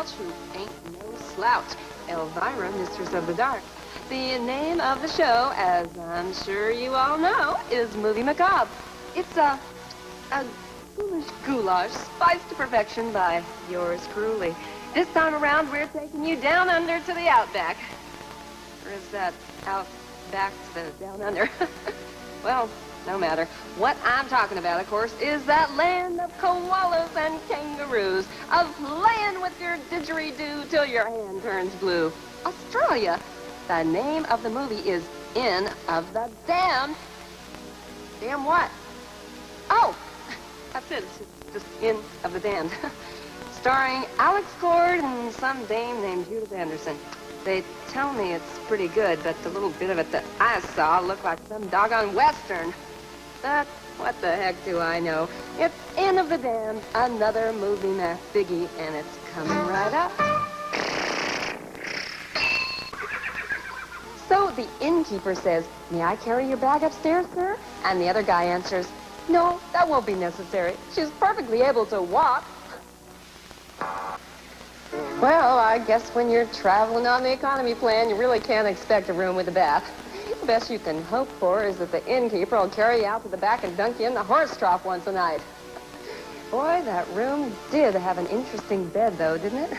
grouch who ain't no slouch. Elvira, Mistress of the Dark. The name of the show, as I'm sure you all know, is Movie Macabre. It's a ghoulish goulash spiced to perfection by yours truly. This time around, we're taking you down under to the outback. Or is that out back to the down under? Well, no matter. What I'm talking about, of course, is that land of koalas and kangaroos, of playing with your didgeridoo till your hand turns blue. Australia. The name of the movie is Inn of the Damned. Damn what? Oh, that's it. It's just Inn of the Damned. Starring Alex Cord and some dame named Judith Anderson. They tell me it's pretty good, but the little bit of it that I saw looked like some doggone Western. But what the heck do I know? It's Inn of the Damned, another movie math biggie, and it's coming right up. So the innkeeper says, "May I carry your bag upstairs, sir?" And the other guy answers, "No, that won't be necessary. She's perfectly able to walk." Well, I guess when you're traveling on the economy plan, you really can't expect a room with a bath. The best you can hope for is that the innkeeper will carry you out to the back and dunk you in the horse trough once a night. Boy, that room did have an interesting bed, though, didn't it?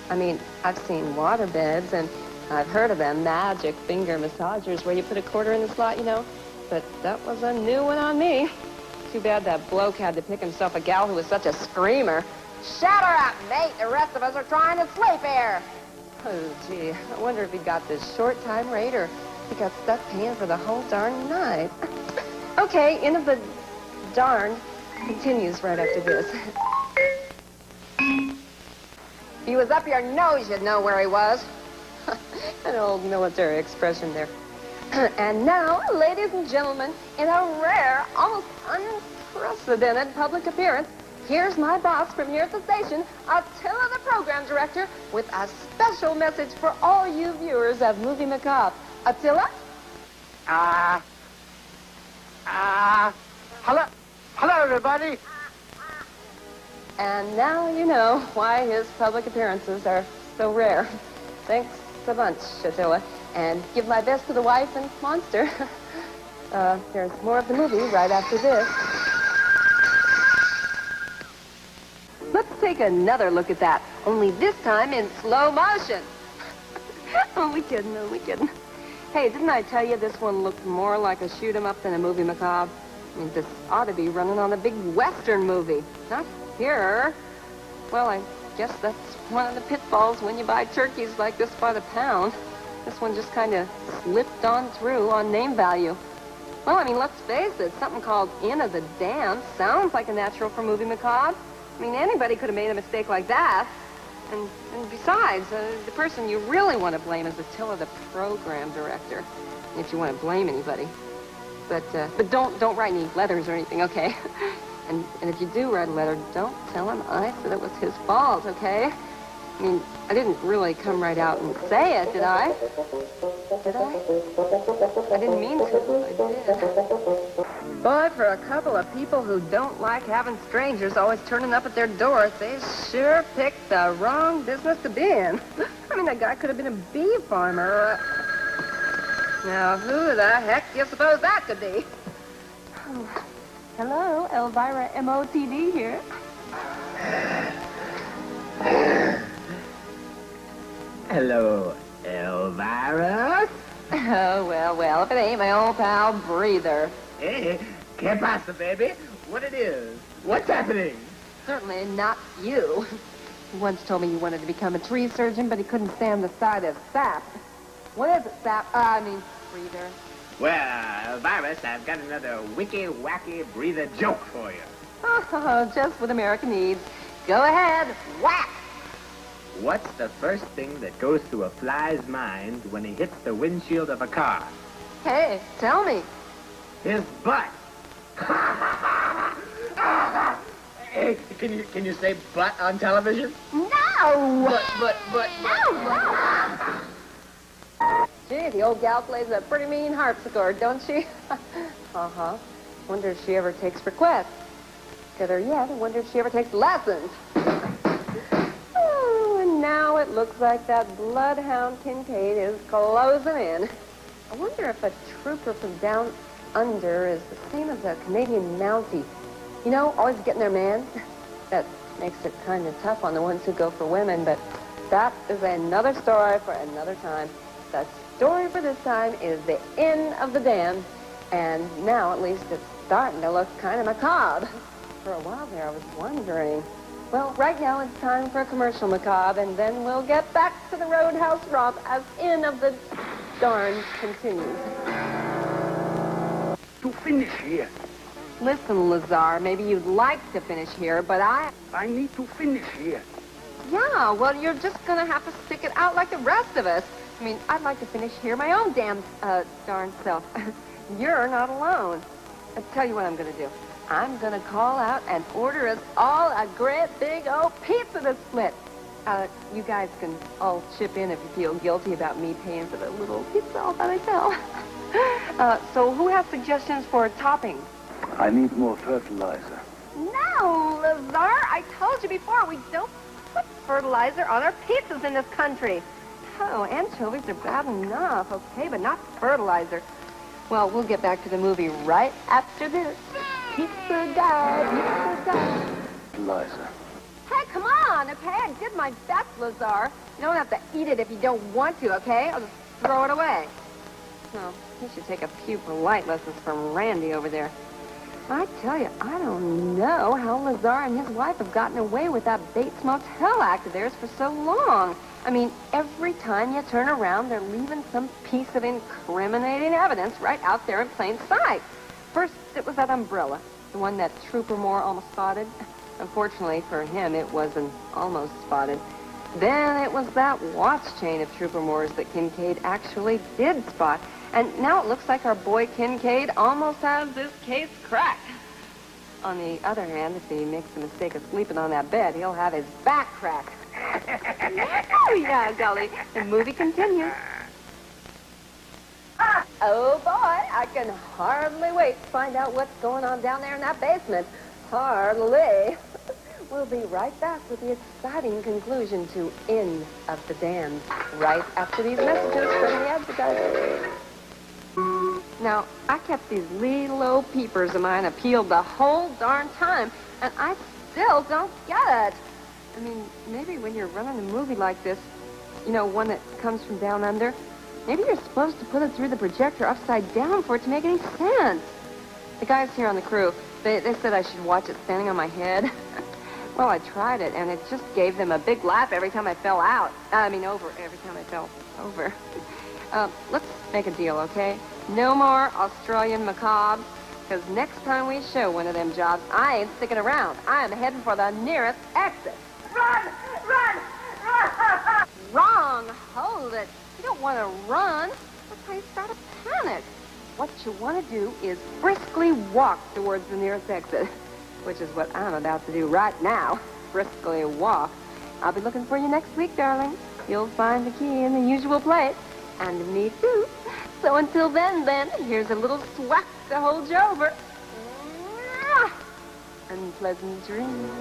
I mean, I've seen water beds, and I've heard of them magic finger massagers where you put a quarter in the slot, you know. But that was a new one on me. Too bad that bloke had to pick himself a gal who was such a screamer. "Shut her up, mate. The rest of us are trying to sleep here." Oh, gee. I wonder if he got this short-time rate or he got stuck paying for the whole darn night. Okay, Inn of the Darned continues right after this. If he was up your nose, you'd know where he was. An old military expression there. And now, ladies and gentlemen, in a rare, almost unprecedented public appearance, here's my boss from here at the station, Attila, the program director, with a special message for all you viewers of Movie Macabre. Attila? Hello, everybody. And now you know why his public appearances are so rare. Thanks a bunch, Attila. And give my best to the wife and monster. There's more of the movie right after this. Let's take another look at that, only this time in slow motion. Only kidding. Hey, didn't I tell you this one looked more like a shoot-'em-up than a Movie Macabre? I mean, this ought to be running on a big Western movie, not here. Well, I guess that's one of the pitfalls when you buy turkeys like this by the pound. This one just kind of slipped on through on name value. Well, I mean, let's face it, something called Inn of the Damned sounds like a natural for Movie Macabre. I mean, anybody could have made a mistake like that. And besides, the person you really want to blame is Attila, the program director, if you want to blame anybody. But don't write any letters or anything, okay? And if you do write a letter, don't tell him I said it was his fault, okay? I mean, I didn't really come right out and say it, did I? Did I? I didn't mean to, I did. Boy, for a couple of people who don't like having strangers always turning up at their doors, they sure picked the wrong business to be in. I mean, that guy could have been a bee farmer. Now, who the heck do you suppose that could be? Oh. Hello, Elvira MOTD here. Hello, Elvira. Oh, well, if it ain't my old pal Breather. Hey, ¿qué pasa, baby? What it is? What's happening? Certainly not you. You once told me you wanted to become a tree surgeon, but he couldn't stand the sight of sap. What is it, sap? Breather. Well, Elvira, I've got another wicky-wacky breather joke for you. Oh, just what America needs. Go ahead, whack! What's the first thing that goes through a fly's mind when he hits the windshield of a car? Hey, tell me. His butt. Hey, can you say butt on television? No! But. No! Gee, the old gal plays a pretty mean harpsichord, don't she? Uh-huh. Wonder if she ever takes requests. Better yet, I wonder if she ever takes lessons. Oh, and now it looks like that bloodhound Kincaid is closing in. I wonder if a trooper from down under is the same as a Canadian Mountie. You know, always getting their man. That makes it kind of tough on the ones who go for women, but that is another story for another time. The story for this time is the Inn of the Damned, and now at least it's starting to look kind of macabre. For a while there, I was wondering. Well, right now it's time for a commercial, Macabre, and then we'll get back to the Roadhouse romp as Inn of the Darn continues. To finish here. Listen, Lazar, maybe you'd like to finish here, but I need to finish here. Yeah, well, you're just gonna have to stick it out like the rest of us. I mean, I'd like to finish here my own damn, darn self. You're not alone. I'll tell you what I'm gonna do. I'm gonna call out and order us all a great big old pizza to split. You guys can all chip in if you feel guilty about me paying for the little pizza all by myself. So who has suggestions for toppings? I need more fertilizer. No, Lazar, I told you before, we don't put fertilizer on our pizzas in this country. Oh, anchovies are bad enough, okay, but not fertilizer. Well, we'll get back to the movie right after this. Pizza guy. Fertilizer. Hey, come on, okay? I did my best, Lazar. You don't have to eat it if you don't want to, okay? I'll just throw it away. Well, you should take a few polite lessons from Randy over there. I tell you, I don't know how Lazar and his wife have gotten away with that Bates Motel act of theirs for so long. I mean, every time you turn around, they're leaving some piece of incriminating evidence right out there in plain sight. First, it was that umbrella, the one that Trooper Moore almost spotted. Unfortunately for him, it wasn't almost spotted. Then it was that watch chain of Trooper Moore's that Kincaid actually did spot. And now it looks like our boy Kincaid almost has this case cracked. On the other hand, if he makes the mistake of sleeping on that bed, he'll have his back cracked. Oh, yeah, golly. The movie continues. Oh, boy, I can hardly wait to find out what's going on down there in that basement. Hardly. We'll be right back with the exciting conclusion to Inn of the Damned, right after these messages from the advertiser. Now, I kept these little peepers of mine appealed the whole darn time, and I still don't get it. I mean, maybe when you're running a movie like this, you know, one that comes from down under, maybe you're supposed to put it through the projector upside down for it to make any sense. The guys here on the crew, they said I should watch it standing on my head. Well, I tried it, and it just gave them a big laugh every time I fell out. Over every time I fell over. Let's make a deal, okay? No more Australian macabres, because next time we show one of them jobs, I ain't sticking around. I am heading for the nearest exit. Run! Run! Run! Wrong! Hold it. You don't want to run. That's how you start a panic. What you want to do is briskly walk towards the nearest exit, which is what I'm about to do right now. Briskly walk. I'll be looking for you next week, darling. You'll find the key in the usual place. And me too. So until then, here's a little swack to hold you over. And pleasant dreams.